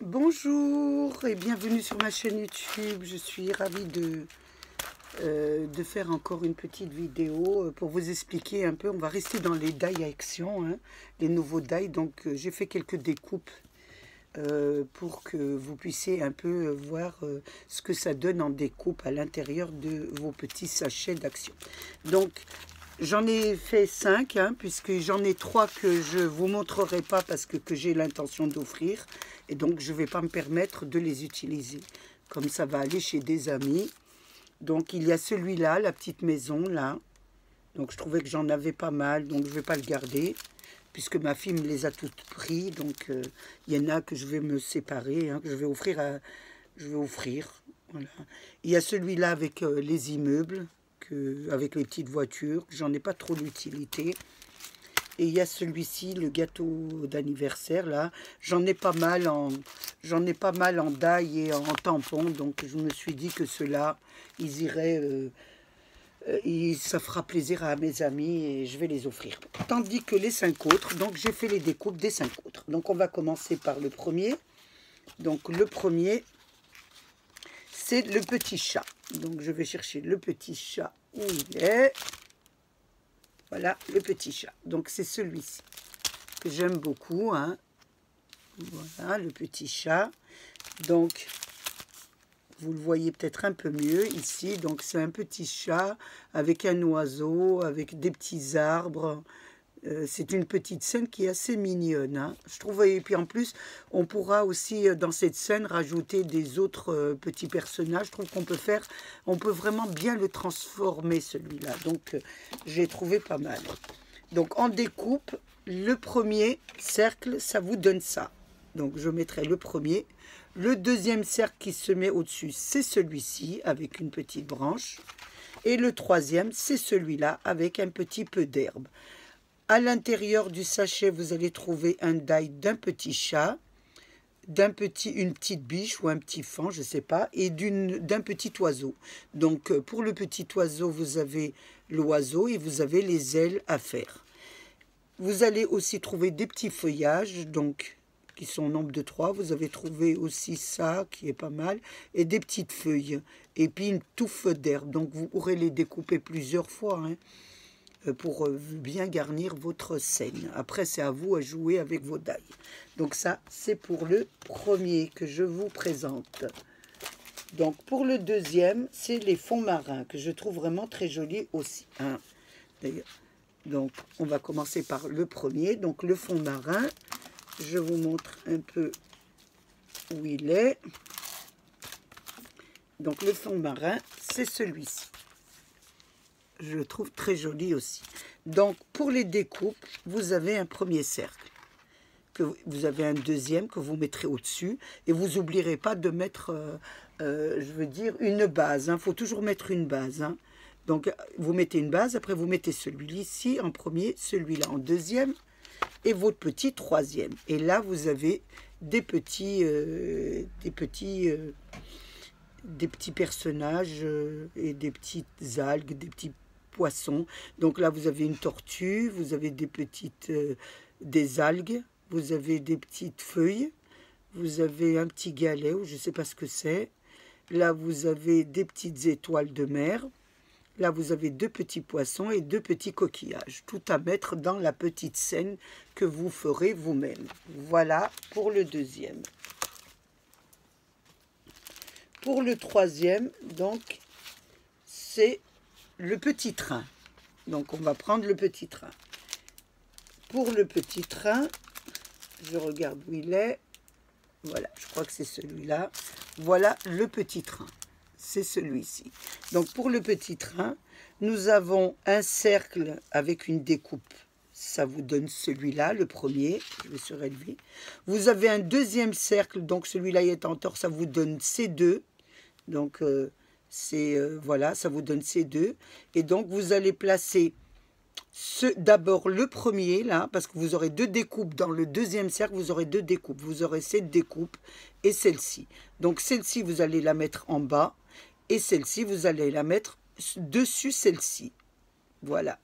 Bonjour et bienvenue sur ma chaîne YouTube. Je suis ravie de faire encore une petite vidéo pour vous expliquer un peu. On va rester dans les die action, hein, les nouveaux die. Donc j'ai fait quelques découpes pour que vous puissiez un peu voir ce que ça donne en découpe à l'intérieur de vos petits sachets d'action. Donc j'en ai fait 5, hein, puisque j'en ai 3 que je ne vous montrerai pas parce que j'ai l'intention d'offrir. Et donc, je ne vais pas me permettre de les utiliser. Comme ça va aller chez des amis. Donc, il y a celui-là, la petite maison, là. Donc, je trouvais que j'en avais pas mal, donc je ne vais pas le garder. Puisque ma fille me les a toutes pris. Donc, il y en a que je vais me séparer, hein, que je vais offrir à... Je vais offrir, voilà. Il y a celui-là avec les immeubles. Avec les petites voitures, j'en ai pas trop d'utilité. Et il y a celui-ci, le gâteau d'anniversaire, là. J'en ai pas mal en die et en tampon, donc je me suis dit que ceux-là, ils iraient, ça fera plaisir à mes amis et je vais les offrir. Tandis que les 5 autres, donc j'ai fait les découpes des 5 autres. Donc on va commencer par le premier. Donc le premier, c'est le petit chat. Donc je vais chercher le petit chat où il est. Voilà le petit chat. Donc c'est celui-ci que j'aime beaucoup, hein. Voilà le petit chat. Donc vous le voyez peut-être un peu mieux ici. Donc c'est un petit chat avec un oiseau, avec des petits arbres. C'est une petite scène qui est assez mignonne, hein, je trouve. Et puis en plus, on pourra aussi dans cette scène rajouter des autres petits personnages. Je trouve on peut vraiment bien le transformer celui-là. Donc j'ai trouvé pas mal. Donc en découpe, le premier cercle, ça vous donne ça. Donc je mettrai le premier. Le deuxième cercle qui se met au-dessus, c'est celui-ci avec une petite branche. Et le troisième, c'est celui-là avec un petit peu d'herbe. À l'intérieur du sachet, vous allez trouver un die d'un petit chat, une petite biche ou un petit faon, je ne sais pas, et d'un petit oiseau. Donc, pour le petit oiseau, vous avez l'oiseau et vous avez les ailes à faire. Vous allez aussi trouver des petits feuillages, donc qui sont au nombre de 3. Vous avez trouvé aussi ça, qui est pas mal, et des petites feuilles. Et puis une touffe d'herbe. Donc, vous pourrez les découper plusieurs fois, hein, pour bien garnir votre scène. Après, c'est à vous à jouer avec vos die. Donc ça, c'est pour le premier que je vous présente. Donc pour le deuxième, c'est les fonds marins, que je trouve vraiment très jolis aussi, hein. Donc on va commencer par le premier. Donc le fond marin, je vous montre un peu où il est. Donc le fond marin, c'est celui-ci. Je le trouve très joli aussi. Donc, pour les découpes, vous avez un premier cercle. Vous avez un deuxième que vous mettrez au-dessus. Et vous n'oublierez pas de mettre, je veux dire, une base. Il faut toujours mettre une base, hein. Donc, vous mettez une base. Après, vous mettez celui-ci en premier, celui-là en deuxième. Et votre petit troisième. Et là, vous avez des petits personnages et des petites algues, des petits poissons. Donc là, vous avez une tortue, vous avez des algues, vous avez des petites feuilles, vous avez un petit galet, ou je ne sais pas ce que c'est. Là, vous avez des petites étoiles de mer. Là, vous avez 2 petits poissons et 2 petits coquillages. Tout à mettre dans la petite scène que vous ferez vous-même. Voilà pour le deuxième. Pour le troisième, donc, c'est le petit train. Donc, on va prendre le petit train. Pour le petit train, je regarde où il est. Voilà, je crois que c'est celui-là. Voilà le petit train. C'est celui-ci. Donc, pour le petit train, nous avons un cercle avec une découpe. Ça vous donne celui-là, le premier. Je vais surélever. Vous avez un deuxième cercle. Donc, celui-là est en tort. Ça vous donne ces deux. Donc, voilà, ça vous donne ces deux. Et donc, vous allez placer d'abord le premier, là, parce que vous aurez 2 découpes. Dans le deuxième cercle, vous aurez 2 découpes. Vous aurez cette découpe et celle-ci. Donc, celle-ci, vous allez la mettre en bas. Et celle-ci, vous allez la mettre dessus celle-ci. Voilà.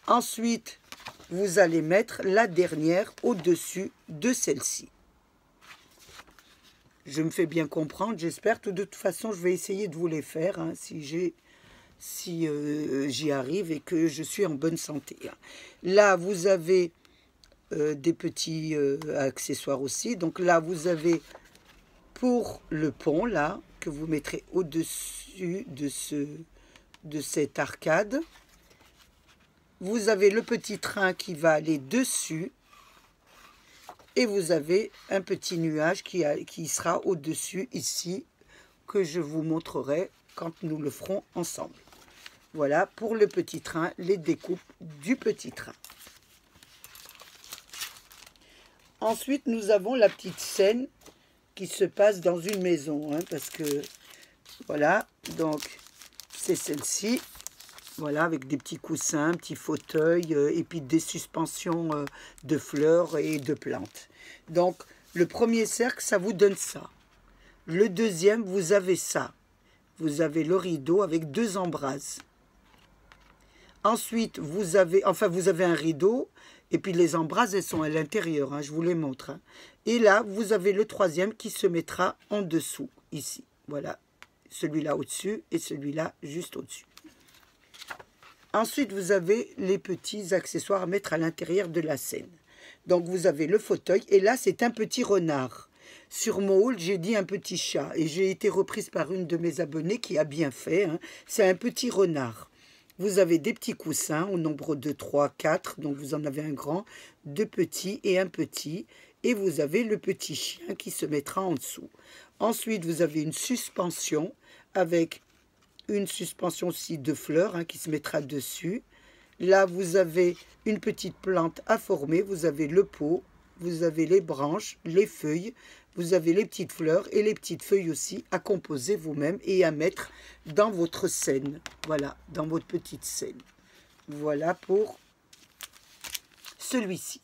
Ensuite, vous allez mettre la dernière au-dessus de celle-ci. Je me fais bien comprendre, j'espère. De toute façon, je vais essayer de vous les faire hein, si j'y arrive et que je suis en bonne santé. Hein. Là, vous avez des petits accessoires aussi. Donc là, vous avez pour le pont, là, que vous mettrez au-dessus de cette arcade. Vous avez le petit train qui va aller dessus. Et vous avez un petit nuage qui sera au-dessus ici, que je vous montrerai quand nous le ferons ensemble. Voilà pour le petit train, les découpes du petit train. Ensuite, nous avons la petite scène qui se passe dans une maison, hein, parce que, voilà, donc c'est celle-ci. Voilà, avec des petits coussins, petits fauteuils, et puis des suspensions de fleurs et de plantes. Donc, le premier cercle, ça vous donne ça. Le deuxième, vous avez ça. Vous avez le rideau avec 2 embrasses. Ensuite, vous avez un rideau, et puis les embrasses, elles sont à l'intérieur, hein, je vous les montre. Hein. Et là, vous avez le troisième qui se mettra en dessous, ici. Voilà, celui-là au-dessus et celui-là juste au-dessus. Ensuite, vous avez les petits accessoires à mettre à l'intérieur de la scène. Donc, vous avez le fauteuil. Et là, c'est un petit renard. Sur mon haul, j'ai dit un petit chat. Et j'ai été reprise par une de mes abonnées qui a bien fait. Hein. C'est un petit renard. Vous avez des petits coussins au nombre de 3, 4. Donc, vous en avez un grand, 2 petits et un petit. Et vous avez le petit chien qui se mettra en dessous. Ensuite, vous avez une suspension avec une suspension aussi de fleurs hein, qui se mettra dessus. Là, vous avez une petite plante à former. Vous avez le pot, vous avez les branches, les feuilles, vous avez les petites fleurs et les petites feuilles aussi à composer vous-même et à mettre dans votre scène. Voilà, dans votre petite scène. Voilà pour celui-ci.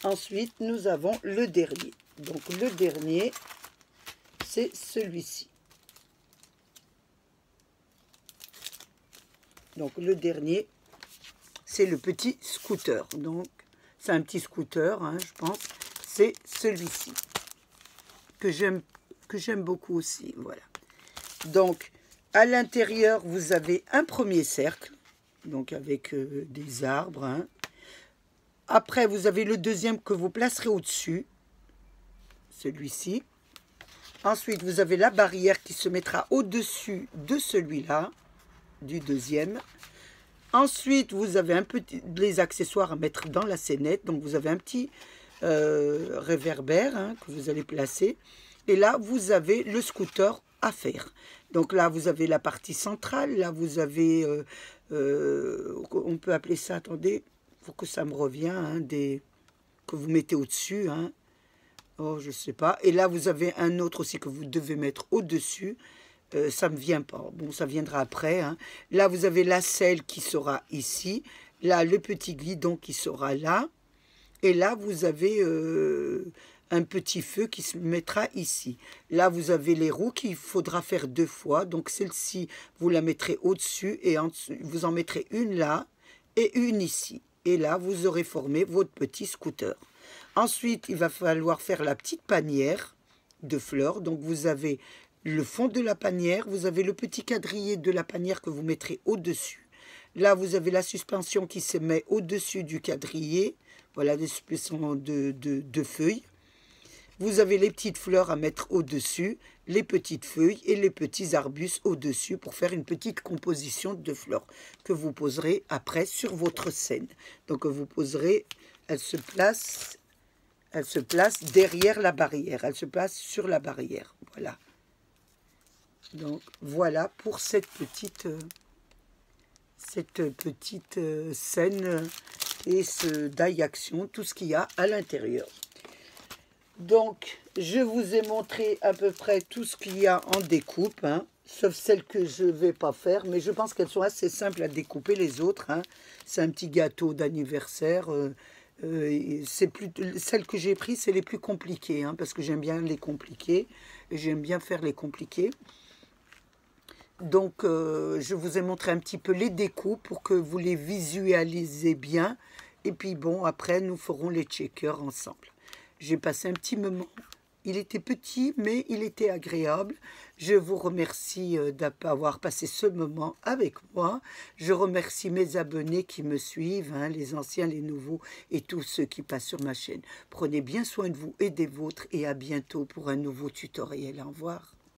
Ensuite, nous avons le dernier. Donc, le dernier, c'est celui-ci. Donc, le dernier, c'est le petit scooter. Donc, c'est un petit scooter, hein, je pense. C'est celui-ci, que j'aime beaucoup aussi. Voilà. Donc, à l'intérieur, vous avez un premier cercle, donc avec des arbres. Hein. Après, vous avez le deuxième que vous placerez au-dessus, celui-ci. Ensuite, vous avez la barrière qui se mettra au-dessus de celui-là, du deuxième. Ensuite, vous avez un petit les accessoires à mettre dans la scénette. Donc, vous avez un petit réverbère hein, que vous allez placer. Et là, vous avez le scooter à faire. Donc là, vous avez la partie centrale. Là, vous avez, on peut appeler ça, attendez, il faut que ça me revienne, hein, que vous mettez au-dessus. Hein. Oh, je ne sais pas. Et là, vous avez un autre aussi que vous devez mettre au-dessus. Ça ne me vient pas. Bon, ça viendra après. Hein. Là, vous avez la selle qui sera ici. Là, le petit guidon qui sera là. Et là, vous avez un petit feu qui se mettra ici. Là, vous avez les roues qu'il faudra faire 2 fois. Donc, celle-ci, vous la mettrez au-dessus et vous en mettrez une là et une ici. Et là, vous aurez formé votre petit scooter. Ensuite, il va falloir faire la petite panière de fleurs. Donc, vous avez le fond de la panière, vous avez le petit quadrillé de la panière que vous mettrez au-dessus. Là, vous avez la suspension qui se met au-dessus du quadrillé. Voilà, des suspensions de feuilles. Vous avez les petites fleurs à mettre au-dessus, les petites feuilles et les petits arbustes au-dessus pour faire une petite composition de fleurs que vous poserez après sur votre scène. Donc, vous poserez, elle se place derrière la barrière. Elle se place sur la barrière. Voilà. Donc, voilà pour cette petite scène et ce die action, tout ce qu'il y a à l'intérieur. Donc, je vous ai montré à peu près tout ce qu'il y a en découpe, hein, sauf celles que je ne vais pas faire, mais je pense qu'elles sont assez simples à découper, les autres. Hein. C'est un petit gâteau d'anniversaire. Celles que j'ai prises, c'est les plus compliquées, hein, parce que j'aime bien les compliquer, et j'aime bien faire les compliqués. Donc, je vous ai montré un petit peu les découpes pour que vous les visualisez bien. Et puis, bon, après, nous ferons les checkers ensemble. J'ai passé un petit moment Il était petit, mais il était agréable. Je vous remercie d'avoir passé ce moment avec moi. Je remercie mes abonnés qui me suivent, hein, les anciens, les nouveaux et tous ceux qui passent sur ma chaîne. Prenez bien soin de vous et des vôtres et à bientôt pour un nouveau tutoriel. Au revoir.